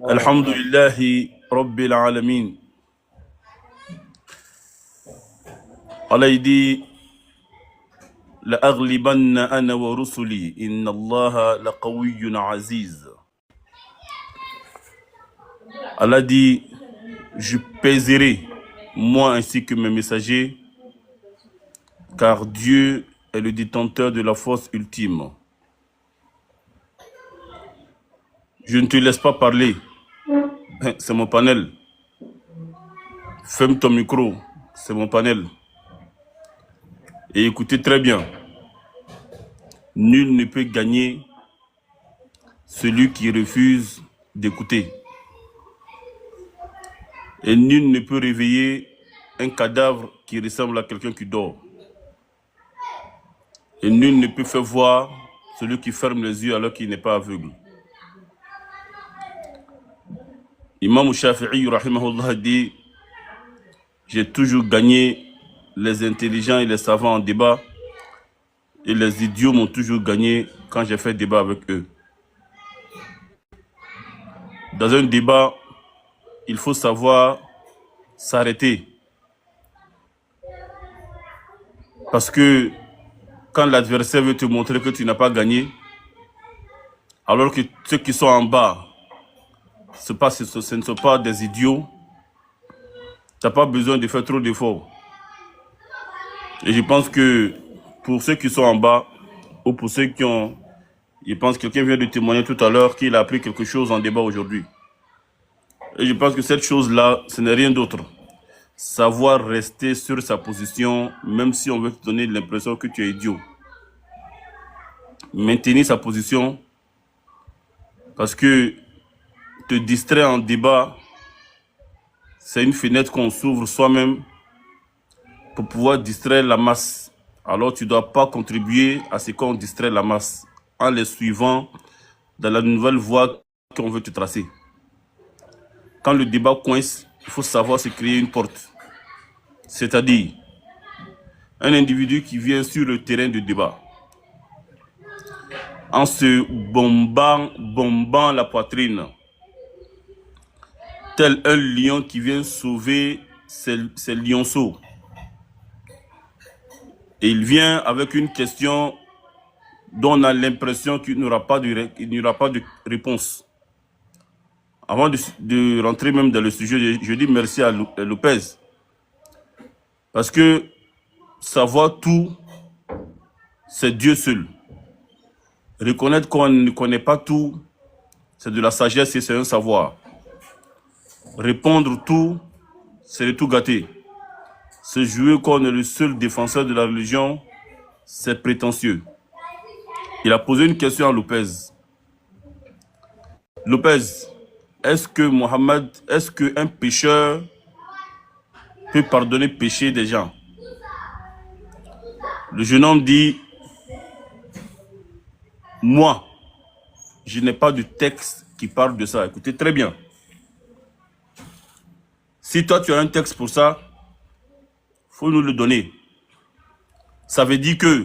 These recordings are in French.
الحمد لله رب العالمين. Allah il dit لأغلبن أنا ورسلي إن الله لقوي عزيز. Allah dit je pèserai moi ainsi que mes messagers car Dieu est le détenteur de la force ultime. Je ne te laisse pas parler. C'est mon panel. Ferme ton micro. C'est mon panel. Et écoutez très bien. Nul ne peut gagner celui qui refuse d'écouter. Et nul ne peut réveiller un cadavre qui ressemble à quelqu'un qui dort. Et nul ne peut faire voir celui qui ferme les yeux alors qu'il n'est pas aveugle. Imam Shafi'i rahimahullah dit j'ai toujours gagné les intelligents et les savants en débat et les idiots m'ont toujours gagné quand j'ai fait débat avec eux. Dans un débat, il faut savoir s'arrêter. Parce que quand l'adversaire veut te montrer que tu n'as pas gagné, alors que ceux qui sont en bas, ce ne sont pas des idiots, tu n'as pas besoin de faire trop d'efforts. Et je pense que pour ceux qui sont en bas, ou pour ceux qui ont... Je pense que quelqu'un vient de témoigner tout à l'heure qu'il a appris quelque chose en débat aujourd'hui. Et je pense que cette chose-là, ce n'est rien d'autre. Savoir rester sur sa position, même si on veut te donner l'impression que tu es idiot. Maintenir sa position, parce que te distraire en débat, c'est une fenêtre qu'on s'ouvre soi-même pour pouvoir distraire la masse. Alors tu ne dois pas contribuer à ce qu'on distrait la masse en les suivant dans la nouvelle voie qu'on veut te tracer. Quand le débat coince, il faut savoir se créer une porte. C'est-à-dire, un individu qui vient sur le terrain de débat, en se bombant la poitrine, tel un lion qui vient sauver ses lionceaux. Et il vient avec une question dont on a l'impression qu'il n'y aura pas de réponse. Avant de rentrer même dans le sujet, je dis merci à Lopez. Parce que savoir tout, c'est Dieu seul. Reconnaître qu'on ne connaît pas tout, c'est de la sagesse et c'est un savoir. Répondre tout, c'est de tout gâter. Se jouer qu'on est le seul défenseur de la religion, c'est prétentieux. Il a posé une question à Lopez. Lopez, est-ce qu'un pécheur peut pardonner le péché des gens? Le jeune homme dit, moi, je n'ai pas de texte qui parle de ça. Écoutez très bien. Si toi tu as un texte pour ça, il faut nous le donner. Ça veut dire que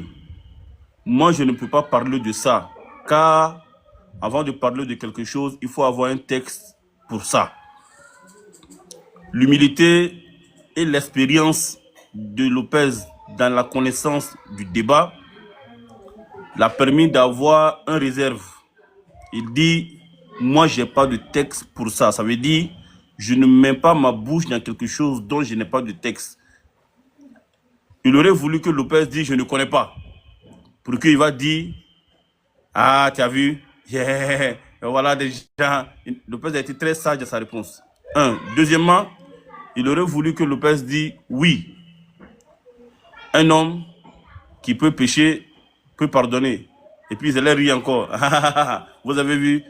moi je ne peux pas parler de ça, car avant de parler de quelque chose, il faut avoir un texte pour ça. L'humilité et l'expérience de Lopez dans la connaissance du débat l'a permis d'avoir un réserve. Il dit, moi je n'ai pas de texte pour ça. Ça veut dire, je ne mets pas ma bouche dans quelque chose dont je n'ai pas de texte. Il aurait voulu que Lopez dise, je ne connais pas. Pour qu'il va dire, ah, tu as vu, yeah. Voilà des gens. Lopez a été très sage dans sa réponse. Deuxièmement, il aurait voulu que Lopez dise, oui, un homme qui peut pécher, peut pardonner. Et puis il allait rire encore. Vous avez vu,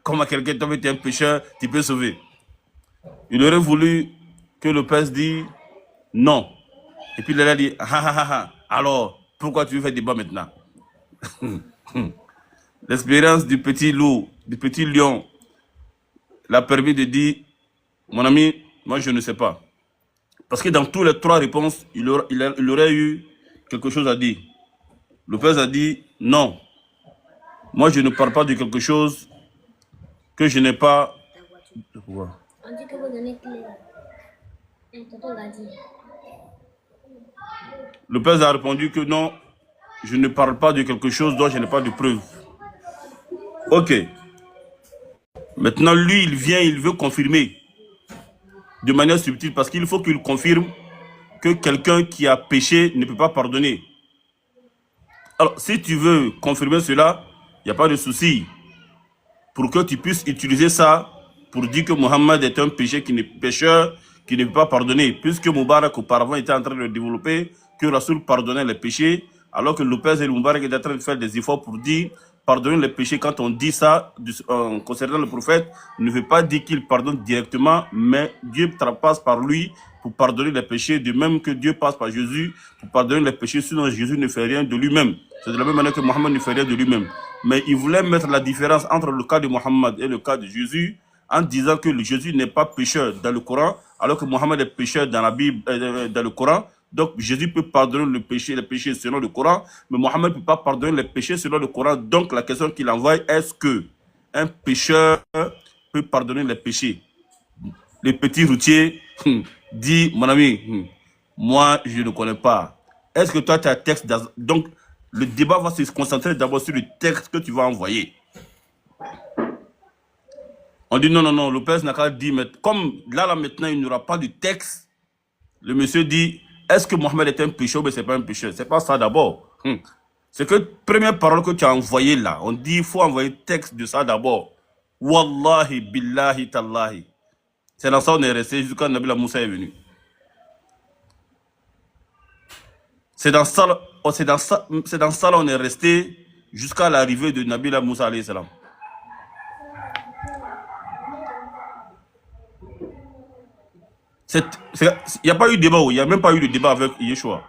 comment quelqu'un tombe était un pécheur, tu peux sauver. Il aurait voulu que Lopez dise, non. Et puis il allait dire, alors, pourquoi tu veux faire débat maintenant? L'expérience du petit loup, du petit lion, l'a permis de dire, mon ami, moi je ne sais pas. Parce que dans toutes les trois réponses, il aurait eu quelque chose à dire. Lopez a dit, non, moi je ne parle pas de quelque chose que je n'ai pas Pourquoi? On dit que vous donnez clé. Tonton l'a dit. Lopez a répondu que non, je ne parle pas de quelque chose dont je n'ai pas de preuve. Ok. Maintenant, lui, il vient, il veut confirmer de manière subtile parce qu'il faut qu'il confirme que quelqu'un qui a péché ne peut pas pardonner. Alors, si tu veux confirmer cela, il n'y a pas de souci. Pour que tu puisses utiliser ça pour dire que Mohammed est un pécheur qui ne peut pas pardonner. Puisque Moubarak auparavant était en train de développer que Rasoul pardonnait les péchés, alors que Lopez et Moubarak étaient en train de faire des efforts pour dire pardonner les péchés. Quand on dit ça concernant le prophète, ne veut pas dire qu'il pardonne directement, mais Dieu passe par lui pour pardonner les péchés, de même que Dieu passe par Jésus pour pardonner les péchés, sinon Jésus ne fait rien de lui-même. C'est de la même manière que Mohammed ne fait rien de lui-même. Mais il voulait mettre la différence entre le cas de Mohammed et le cas de Jésus en disant que Jésus n'est pas pécheur dans le Coran, alors que Mohammed est pécheur dans la Bible, dans le Coran. Donc Jésus peut pardonner les péchés selon le Coran, mais Mohammed ne peut pas pardonner les péchés selon le Coran. Donc la question qu'il envoie, est-ce que un pécheur peut pardonner les péchés? Le petit routier dit, mon ami, moi je ne connais pas. Est-ce que toi tu as un texte? Donc le débat va se concentrer d'abord sur le texte que tu vas envoyer. On dit non, non, non, Lopez n'a qu'à dire, mais comme là maintenant il n'y aura pas de texte, le monsieur dit, est-ce que Mohammed est un pécheur ou c'est pas un pécheur? C'est pas ça d'abord. C'est que première parole que tu as envoyée là, on dit il faut envoyer texte de ça d'abord. Wallahi, billahi, tallahi. C'est dans ça qu'on est resté jusqu'à Nabila Moussa est venu. C'est dans ça là on est resté jusqu'à l'arrivée de Nabila Moussa alayhi salam. Il n'y a pas eu de débat, il n'y a même pas eu de débat avec Yeshua.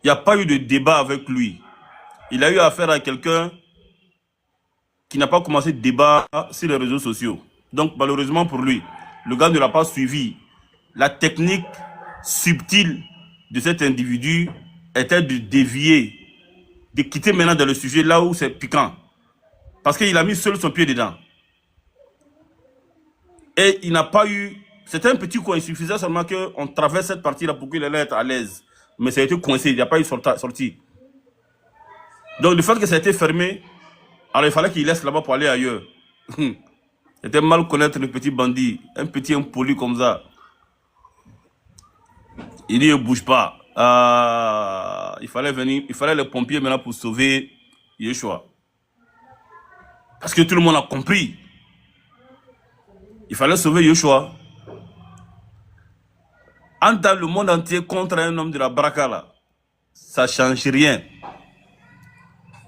Il n'y a pas eu de débat avec lui. Il a eu affaire à quelqu'un qui n'a pas commencé de débat sur les réseaux sociaux. Donc malheureusement pour lui, le gars ne l'a pas suivi. La technique subtile de cet individu était de dévier, de quitter maintenant dans le sujet là où c'est piquant. Parce qu'il a mis seul son pied dedans. Et il n'a pas eu... C'était un petit coin, il suffisait seulement qu'on traverse cette partie-là pour qu'il allait être à l'aise. Mais ça a été coincé, il n'y a pas eu sortie. Donc le fait que ça a été fermé, alors il fallait qu'il laisse là-bas pour aller ailleurs. C'était mal connaître le petit bandit, un petit impoli comme ça. Il dit, ne bouge pas. Il fallait les pompiers maintenant pour sauver Yeshua. Parce que tout le monde a compris. Il fallait sauver Yeshua. Dans le monde entier contre un homme de la Baraka là, ça ne change rien.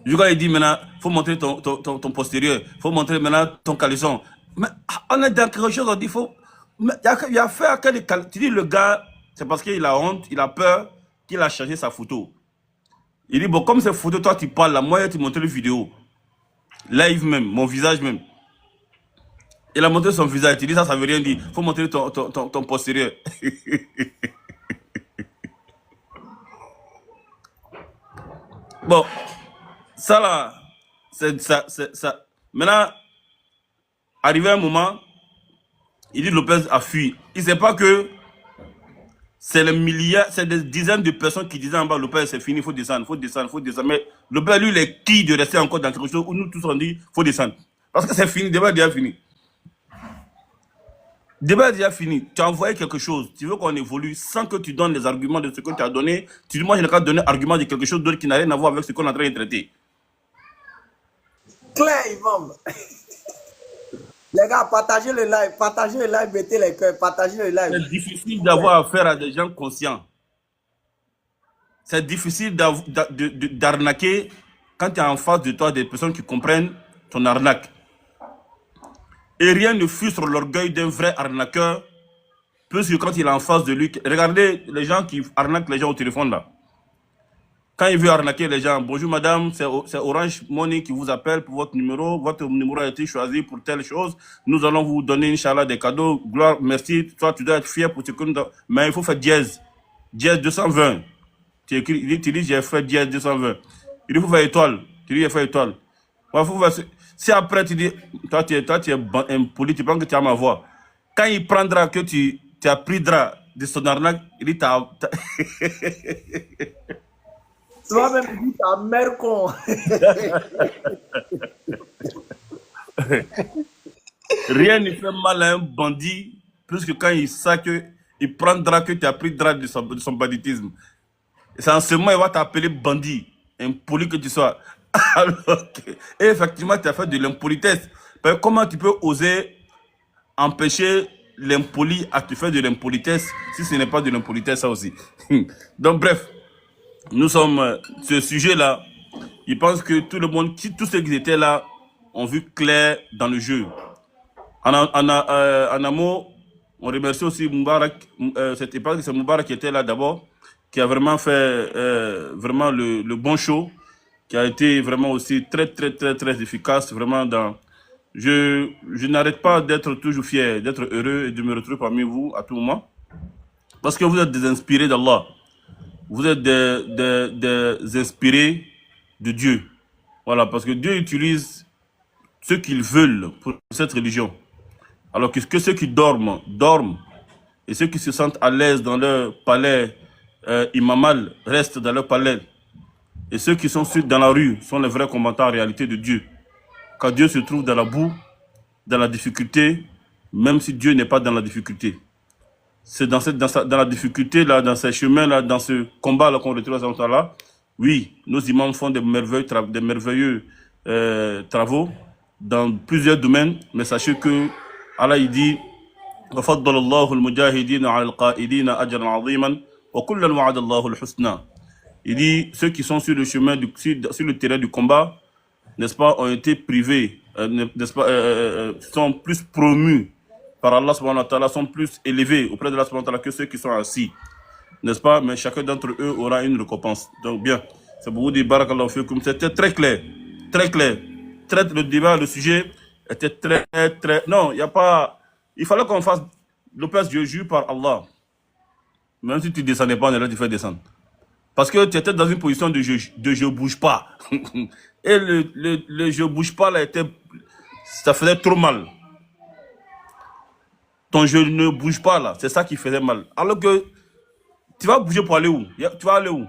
Du coup, il dit maintenant, il faut montrer ton postérieur, il faut montrer maintenant ton caleçon. Mais on est dans quelque chose, on dit, il faut... Il y a fait à quel... Tu dis, le gars, c'est parce qu'il a honte, il a peur qu'il a changé sa photo. Il dit, bon, comme cette photo, toi tu parles là, moi tu montres les vidéos. Live même, mon visage même. Il a montré son visage, tu dis ça veut rien dire. Il faut montrer ton postérieur. Bon, ça là, ça. Maintenant, arrivé un moment, il dit Lopez a fui. Il ne sait pas que c'est les milliards, c'est des dizaines de personnes qui disaient en bas, Lopez c'est fini, il faut descendre, il faut descendre, il faut descendre. Mais Lopez, lui, il est qui de rester encore dans quelque chose où nous tous on dit, il faut descendre. Parce que c'est fini, le débat est déjà fini. Le débat est déjà fini. Tu as envoyé quelque chose, tu veux qu'on évolue sans que tu donnes les arguments de ce que tu as donné. Tu dis, moi, je n'ai qu'à donner argument de quelque chose d'autre qui n'a rien à voir avec ce qu'on est en train de traiter. Claire, Imam. Les gars, partagez le live, mettez les cœurs, partagez le live. C'est difficile d'avoir affaire à des gens conscients. C'est difficile d'arnaquer quand tu as en face de toi des personnes qui comprennent ton arnaque. Et rien ne frustre l'orgueil d'un vrai arnaqueur, plus que quand il est en face de lui. Regardez les gens qui arnaquent les gens au téléphone là. Quand il veut arnaquer les gens, bonjour madame, c'est Orange Money qui vous appelle pour votre numéro a été choisi pour telle chose, nous allons vous donner, Inch'Allah, des cadeaux, gloire, merci, toi tu dois être fier pour ce que nous avons. Mais il faut faire dièse 220. Tu dis j'ai fait dièse 220. Il faut faire étoile, tu dis j'ai fait étoile. Il faut faire Si après tu dis, toi tu es impoli, tu penses que tu as ma voix. Quand il prendra que tu as pris drap de son arnaque, il dit, Tu vas même dire ta mère con. Rien ne fait mal à un bandit, plus que quand il sait qu'il prendra que tu as pris drap de son banditisme. C'est en ce moment qu'il va t'appeler bandit, impoli que tu sois. Alors que, et effectivement, tu as fait de l'impolitesse. Comment tu peux oser empêcher l'impoli à te faire de l'impolitesse si ce n'est pas de l'impolitesse, ça aussi. Donc, bref, nous sommes ce sujet-là. Il pense que tout le monde, tous ceux qui étaient là, ont vu clair dans le jeu. En amont, on remercie aussi Moubarak. C'était pas que c'est Moubarak qui était là d'abord, qui a vraiment fait vraiment le bon show, qui a été vraiment aussi très efficace, vraiment dans... Je n'arrête pas d'être toujours fier, d'être heureux et de me retrouver parmi vous à tout moment. Parce que vous êtes des inspirés d'Allah. Vous êtes des inspirés de Dieu. Voilà, parce que Dieu utilise ce qu'ils veulent pour cette religion. Alors que ceux qui dorment, dorment. Et ceux qui se sentent à l'aise dans leur palais imamal restent dans leur palais. Et ceux qui sont dans la rue sont les vrais combattants en réalité de Dieu. Quand Dieu se trouve dans la boue, dans la difficulté, même si Dieu n'est pas dans la difficulté. C'est dans la difficulté, là, dans ces chemins-là, dans ce combat-là qu'on retrouve à ce là. Oui, nos imams font des merveilleux travaux dans plusieurs domaines, mais sachez que Allah il dit وَفَضَّلَ اللَّهُ الْمُجَاهِدِينَ عَلَى الْقَائِدِينَ أَجْرًا عَظِيمًا وَكُلًّا وَعَدَ اللَّهُ الْحُسْنَى. Il dit, ceux qui sont sur le chemin, sur le terrain du combat, n'est-ce pas, ont été privés, n'est-ce pas, sont plus promus par Allah subhanahu wa ta'ala, sont plus élevés auprès de Allah subhanahu wa ta'ala que ceux qui sont assis, n'est-ce pas, mais chacun d'entre eux aura une récompense. Donc bien, c'est pour vous dire, barakallahu fikum, c'était très clair, le débat, le sujet était très, non, il n'y a pas, il fallait qu'on fasse, Lopez, je jure par Allah, même si tu ne descendais pas, on est là, tu fais descendre. Parce que tu étais dans une position de je bouge pas. Et le je bouge pas là, ça faisait trop mal. Ton je ne bouge pas là, c'est ça qui faisait mal. Alors que tu vas bouger pour aller où? Tu vas aller où?